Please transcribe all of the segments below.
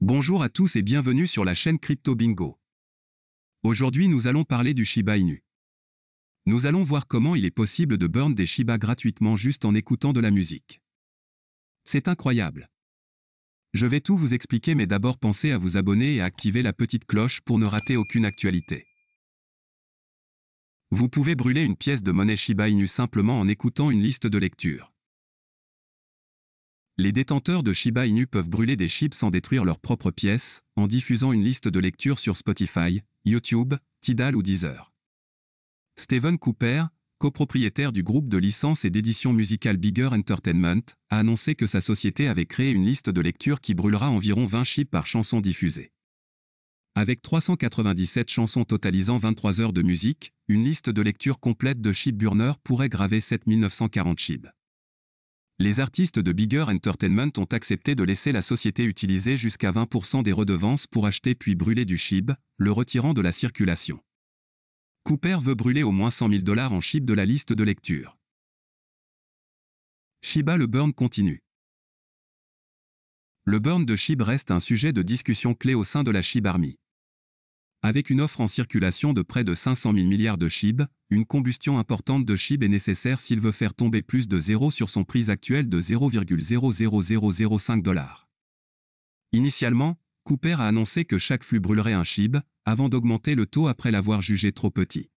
Bonjour à tous et bienvenue sur la chaîne Crypto Bingo. Aujourd'hui nous allons parler du Shiba Inu. Nous allons voir comment il est possible de burn des Shiba gratuitement juste en écoutant de la musique. C'est incroyable. Je vais tout vous expliquer, mais d'abord pensez à vous abonner et à activer la petite cloche pour ne rater aucune actualité. Vous pouvez brûler une pièce de monnaie Shiba Inu simplement en écoutant une liste de lecture. Les détenteurs de Shiba Inu peuvent brûler des SHIB sans détruire leurs propres pièces, en diffusant une liste de lecture sur Spotify, YouTube, Tidal ou Deezer. Steven Cooper, copropriétaire du groupe de licence et d'édition musicale Bigger Entertainment, a annoncé que sa société avait créé une liste de lecture qui brûlera environ 20 SHIB par chanson diffusée. Avec 397 chansons totalisant 23 heures de musique, une liste de lecture complète de SHIB Burner pourrait graver 7940 SHIB. Les artistes de Bigger Entertainment ont accepté de laisser la société utiliser jusqu'à 20% des redevances pour acheter puis brûler du SHIB, le retirant de la circulation. Cooper veut brûler au moins $100 000 en SHIB de la liste de lecture. Shiba, le burn continue. Le burn de SHIB reste un sujet de discussion clé au sein de la SHIB Army. Avec une offre en circulation de près de 500 000 milliards de SHIB, une combustion importante de SHIB est nécessaire s'il veut faire tomber plus de zéro sur son prix actuel de $0,00005. Initialement, Cooper a annoncé que chaque flux brûlerait un SHIB, avant d'augmenter le taux après l'avoir jugé trop petit.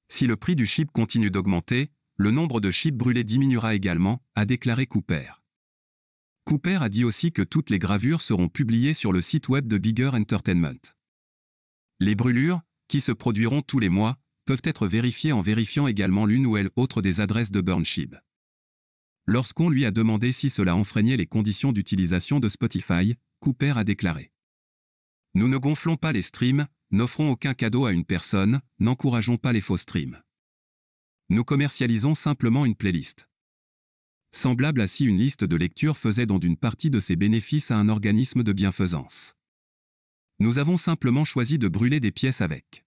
Si le prix du SHIB continue d'augmenter, le nombre de SHIB brûlés diminuera également, a déclaré Cooper. Cooper a dit aussi que toutes les gravures seront publiées sur le site web de Bigger Entertainment. Les brûlures, qui se produiront tous les mois, peuvent être vérifiées en vérifiant également l'une ou l'autre des adresses de burn SHIB. Lorsqu'on lui a demandé si cela enfreignait les conditions d'utilisation de Spotify, Cooper a déclaré : « Nous ne gonflons pas les streams, n'offrons aucun cadeau à une personne, n'encourageons pas les faux streams. Nous commercialisons simplement une playlist. » Semblable à si une liste de lecture faisait don d'une partie de ses bénéfices à un organisme de bienfaisance. Nous avons simplement choisi de brûler des pièces avec.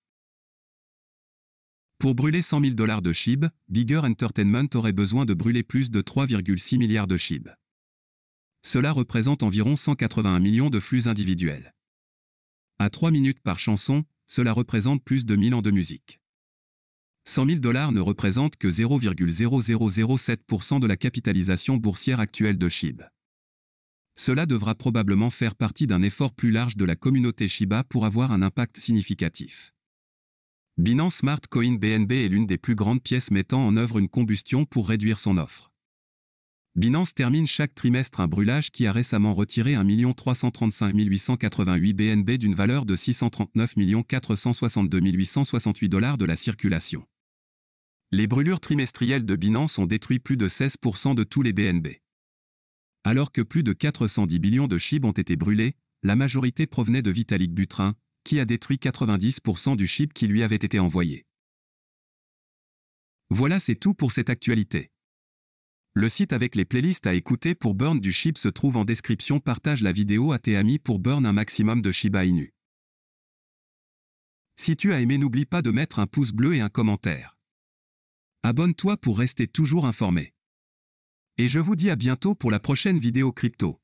Pour brûler $100 000 de SHIB, Bigger Entertainment aurait besoin de brûler plus de 3,6 milliards de SHIB. Cela représente environ 181 millions de flux individuels. À 3 minutes par chanson, cela représente plus de 1000 ans de musique. $100 000 ne représente que 0,0007% de la capitalisation boursière actuelle de SHIB. Cela devra probablement faire partie d'un effort plus large de la communauté Shiba pour avoir un impact significatif. Binance Smart Coin BNB est l'une des plus grandes pièces mettant en œuvre une combustion pour réduire son offre. Binance termine chaque trimestre un brûlage qui a récemment retiré 1 335 888 BNB d'une valeur de $639 462 868 de la circulation. Les brûlures trimestrielles de Binance ont détruit plus de 16% de tous les BNB. Alors que plus de 410 billions de SHIB ont été brûlés, la majorité provenait de Vitalik Buterin, qui a détruit 90% du SHIB qui lui avait été envoyé. Voilà, c'est tout pour cette actualité. Le site avec les playlists à écouter pour burn du SHIB se trouve en description. Partage la vidéo à tes amis pour burn un maximum de Shiba Inu. Si tu as aimé, n'oublie pas de mettre un pouce bleu et un commentaire. Abonne-toi pour rester toujours informé. Et je vous dis à bientôt pour la prochaine vidéo crypto.